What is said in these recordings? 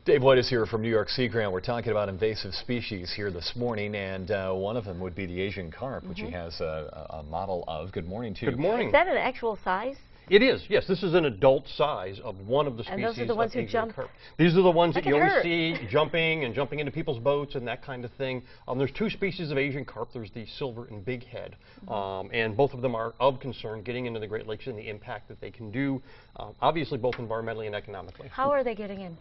Dave White is here from New York Sea Grant. We're talking about invasive species here this morning, and one of them would be the Asian carp, which he has a model of. Good morning to you. Good morning. Is that an actual size? It is, yes. This is an adult size of one of the species. And those are the ones who jump. Carp. These are the ones that you always hurt. see jumping into people's boats and that kind of thing. There's two species of Asian carp. There's the silver and big head, and both of them are of concern getting into the Great Lakes and the impact that they can do, obviously both environmentally and economically. How are they getting in?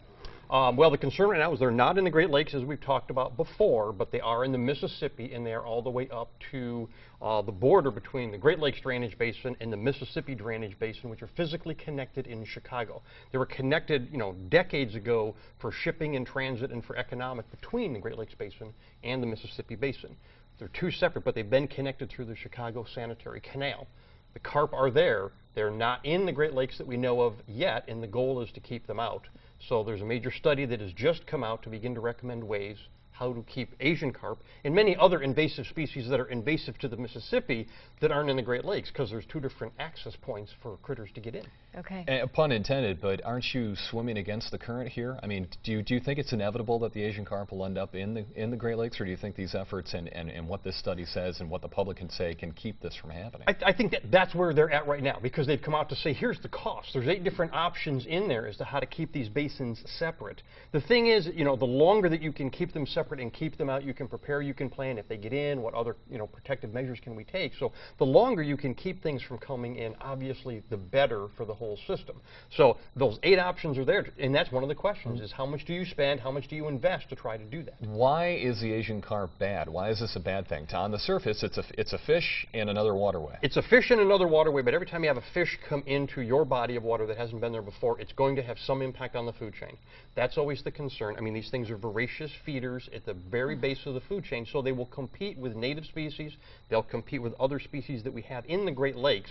Well, the concern right now is they're not in the Great Lakes, as we've talked about before, but they are in the Mississippi, and they are all the way up to the border between the Great Lakes Drainage Basin and the Mississippi Drainage Basin, which are physically connected in Chicago. They were connected, decades ago for shipping and transit and for economic between the Great Lakes Basin and the Mississippi Basin. They're two separate, but they've been connected through the Chicago Sanitary Canal. The carp are there. They're not in the Great Lakes that we know of yet, and the goal is to keep them out. So there's a major study that has just come out to begin to recommend ways how to keep Asian carp and many other invasive species that are invasive to the Mississippi that aren't in the Great Lakes, because there's two different access points for critters to get in. Okay. Pun intended, but aren't you swimming against the current here? I mean, do you think it's inevitable that the Asian carp will end up in the Great Lakes, or do you think these efforts and what this study says and what the public can say can keep this from happening? I think that's where they're at right now, because they've come out to say, here's the cost. There's 8 different options in there as to how to keep these basins separate. The thing is, the longer that you can keep them separate and keep them out, you can prepare, you can plan if they get in, what other protective measures can we take. So the longer you can keep things from coming in, obviously the better for the whole system. So those 8 options are there, and that's one of the questions, is how much do you spend, how much do you invest to try to do that? Why is the Asian carp bad? Why is this a bad thing? On the surface, it's a fish in another waterway. It's a fish in another waterway, but every time you have a fish come into your body of water that hasn't been there before, it's going to have some impact on the food chain. That's always the concern. I mean, these things are voracious feeders at the very base of the food chain, so they will compete with native species, they'll compete with other species that we have in the Great Lakes,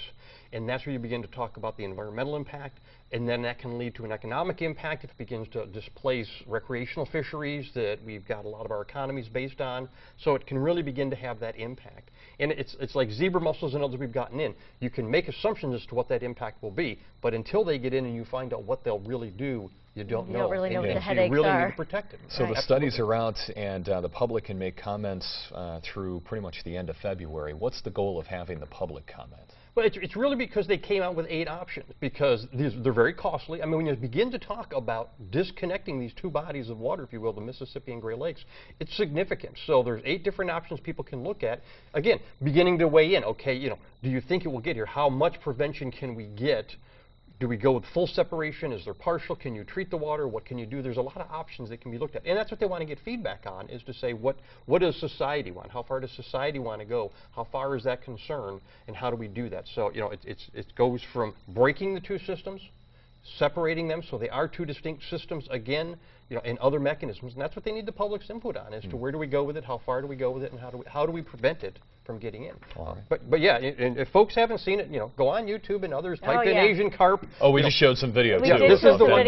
and that's where you begin to talk about the environmental impact, and then that can lead to an economic impact if it begins to displace recreational fisheries that we've got a lot of our economies based on, so it can really begin to have that impact. And it's like zebra mussels and others we've gotten in. You can make assumptions as to what that impact will be, but until they get in and you find out what they'll really do, you don't know. You don't really know what the headaches are. You really are. need to protect them. So the studies are out, and the public can make comments through pretty much the end of February. What's the goal of having the public comment? Well, it's really because they came out with 8 options, because they're very costly. I mean, when you begin to talk about disconnecting these two bodies of water, if you will, the Mississippi and Great Lakes, it's significant. So there's 8 different options people can look at. Again, beginning to weigh in, okay, do you think it will get here? How much prevention can we get? Do we go with full separation? Is there partial? Can you treat the water? What can you do? There's a lot of options that can be looked at. And that's what they want to get feedback on, is to say, what does society want? How far does society want to go? How far is that concern? And how do we do that? So, it goes from breaking the two systems, separating them so they are two distinct systems again, and other mechanisms. And that's what they need the public's input on, as to where do we go with it, how far do we go with it, and how do we prevent it from getting in. All right. But yeah, and if folks haven't seen it, go on YouTube and others, type in Asian carp. Oh, we just showed some video too. This is the one.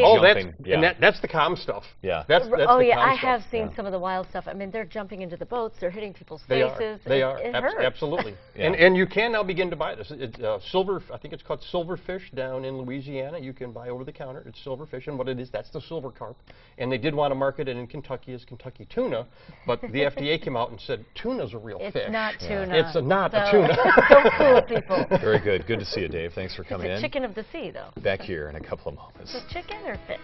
That's the calm stuff. Yeah. That's I have seen some of the wild stuff. I mean, they're jumping into the boats, they're hitting people's faces. They are. It hurts. Absolutely. Yeah. And you can now begin to buy this. I think it's called silverfish down in Louisiana. You can buy over the counter. It's silverfish, and what it is, that's the silver carp. And they did want to market it in Kentucky as Kentucky tuna, but the FDA came out and said tuna's a real fish. It's not tuna. It's not a tuna. Don't fool people. Very good. Good to see you, Dave. Thanks for coming in. It's a chicken of the sea, though. Back here in a couple of moments. Is it chicken or fish?